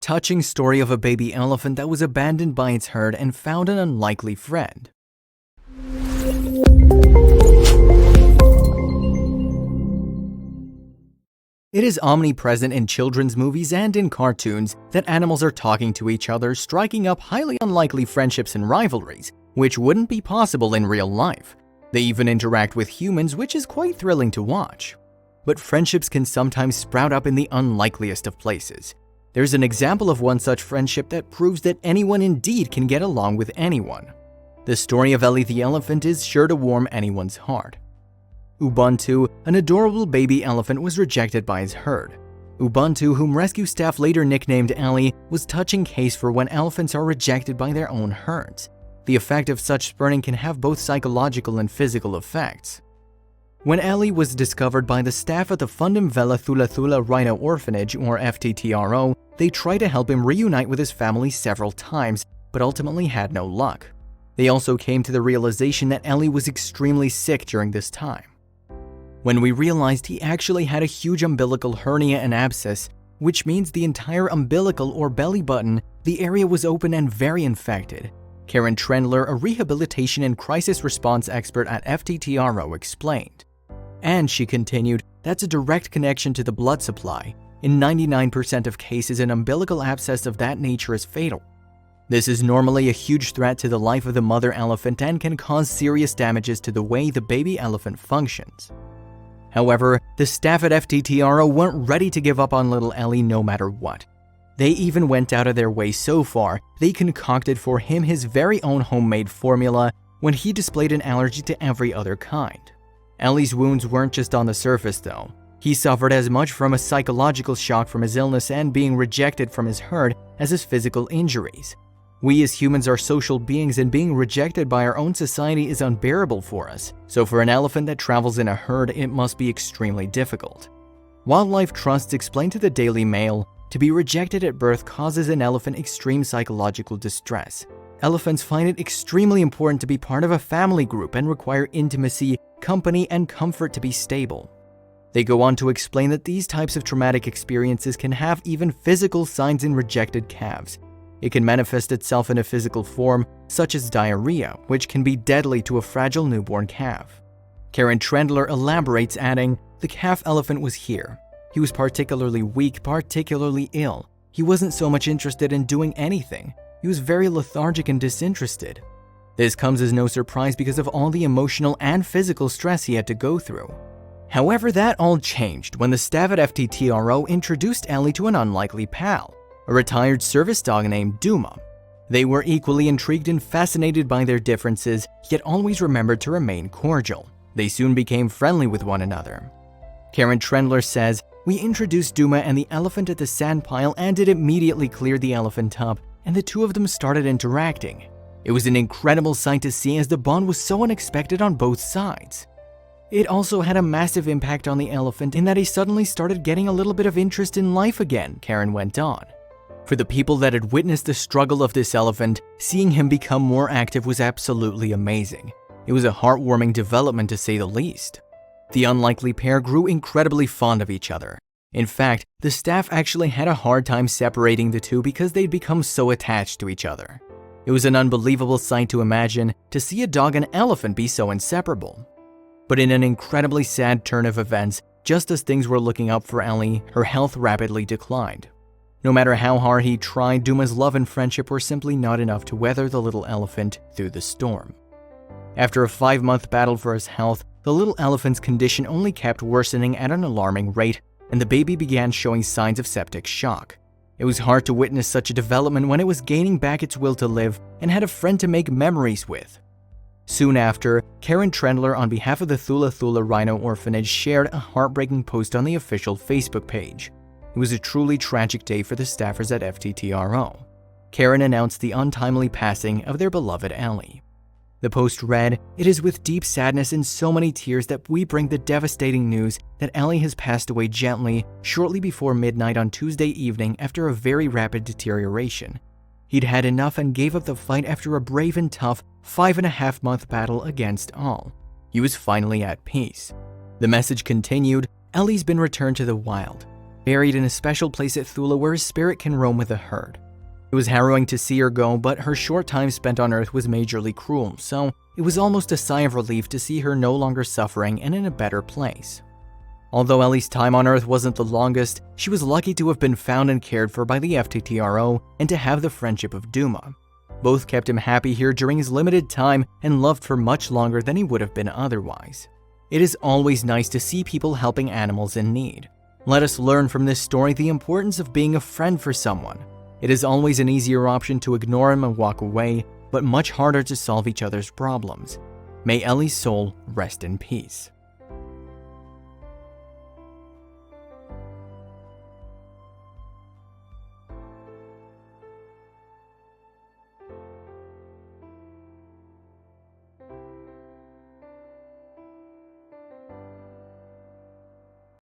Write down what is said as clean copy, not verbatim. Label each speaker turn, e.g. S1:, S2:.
S1: Touching story of a baby elephant that was abandoned by its herd and found an unlikely friend. It is omnipresent in children's movies and in cartoons that animals are talking to each other, striking up highly unlikely friendships and rivalries, which wouldn't be possible in real life. They even interact with humans, which is quite thrilling to watch. But friendships can sometimes sprout up in the unlikeliest of places. There's an example of one such friendship that proves that anyone indeed can get along with anyone. The story of Ellie the elephant is sure to warm anyone's heart. Ubuntu, an adorable baby elephant, was rejected by his herd. Ubuntu, whom rescue staff later nicknamed Ellie, was touching case for when elephants are rejected by their own herds. The effect of such spurning can have both psychological and physical effects. When Ellie was discovered by the staff at the Fundum Vela Thula Thula Rhino Orphanage, or FTTRO, they tried to help him reunite with his family several times, but ultimately had no luck. They also came to the realization that Ellie was extremely sick during this time. When we realized he actually had a huge umbilical hernia and abscess, which means the entire umbilical or belly button, the area was open and very infected. Karen Trendler, a rehabilitation and crisis response expert at FTTRO, explained. And she continued, that's a direct connection to the blood supply. In 99% of cases, an umbilical abscess of that nature is fatal. This is normally a huge threat to the life of the mother elephant and can cause serious damages to the way the baby elephant functions. However, the staff at FTTRO weren't ready to give up on little Ellie no matter what. They even went out of their way so far, they concocted for him his very own homemade formula when he displayed an allergy to every other kind. Ellie's wounds weren't just on the surface though. He suffered as much from a psychological shock from his illness and being rejected from his herd as his physical injuries. We as humans are social beings, and being rejected by our own society is unbearable for us. So for an elephant that travels in a herd, it must be extremely difficult. Wildlife Trusts explained to the Daily Mail, to be rejected at birth causes an elephant extreme psychological distress. Elephants find it extremely important to be part of a family group and require intimacy, company, and comfort to be stable. They go on to explain that these types of traumatic experiences can have even physical signs in rejected calves. It can manifest itself in a physical form, such as diarrhea, which can be deadly to a fragile newborn calf. Karen Trendler elaborates, adding, the calf elephant was here. He was particularly weak, particularly ill. He wasn't so much interested in doing anything. He was very lethargic and disinterested. This comes as no surprise because of all the emotional and physical stress he had to go through. However, that all changed when the staff at FTTRO introduced Ellie to an unlikely pal, a retired service dog named Duma. They were equally intrigued and fascinated by their differences, yet always remembered to remain cordial. They soon became friendly with one another. Karen Trendler says, we introduced Duma and the elephant at the sand pile, and it immediately cleared the elephant up, and the two of them started interacting. It was an incredible sight to see as the bond was so unexpected on both sides. It also had a massive impact on the elephant in that he suddenly started getting a little bit of interest in life again, Karen went on. For the people that had witnessed the struggle of this elephant, seeing him become more active was absolutely amazing. It was a heartwarming development to say the least. The unlikely pair grew incredibly fond of each other. In fact, the staff actually had a hard time separating the two because they'd become so attached to each other. It was an unbelievable sight to imagine, to see a dog and elephant be so inseparable. But in an incredibly sad turn of events, just as things were looking up for Ellie, her health rapidly declined. No matter how hard he tried, Duma's love and friendship were simply not enough to weather the little elephant through the storm. After a 5-month battle for his health, the little elephant's condition only kept worsening at an alarming rate, and the baby began showing signs of septic shock. It was hard to witness such a development when it was gaining back its will to live and had a friend to make memories with. Soon after, Karen Trendler, on behalf of the Thula Thula Rhino Orphanage, shared a heartbreaking post on the official Facebook page. It was a truly tragic day for the staffers at FTTRO. Karen announced the untimely passing of their beloved Ellie. The post read, "It is with deep sadness and so many tears that we bring the devastating news that Ellie has passed away gently shortly before midnight on Tuesday evening after a very rapid deterioration. He'd had enough and gave up the fight after a brave and tough 5.5-month battle against all. He was finally at peace." The message continued, "Ellie's been returned to the wild. buried in a special place at Thule where his spirit can roam with the herd. It was harrowing to see her go, but her short time spent on Earth was majorly cruel, so it was almost a sigh of relief to see her no longer suffering and in a better place. Although Ellie's time on Earth wasn't the longest, she was lucky to have been found and cared for by the FTTRO and to have the friendship of Duma. Both kept him happy here during his limited time and loved for much longer than he would have been otherwise. It is always nice to see people helping animals in need. Let us learn from this story the importance of being a friend for someone. It is always an easier option to ignore him and walk away, but much harder to solve each other's problems. May Ellie's soul rest in peace.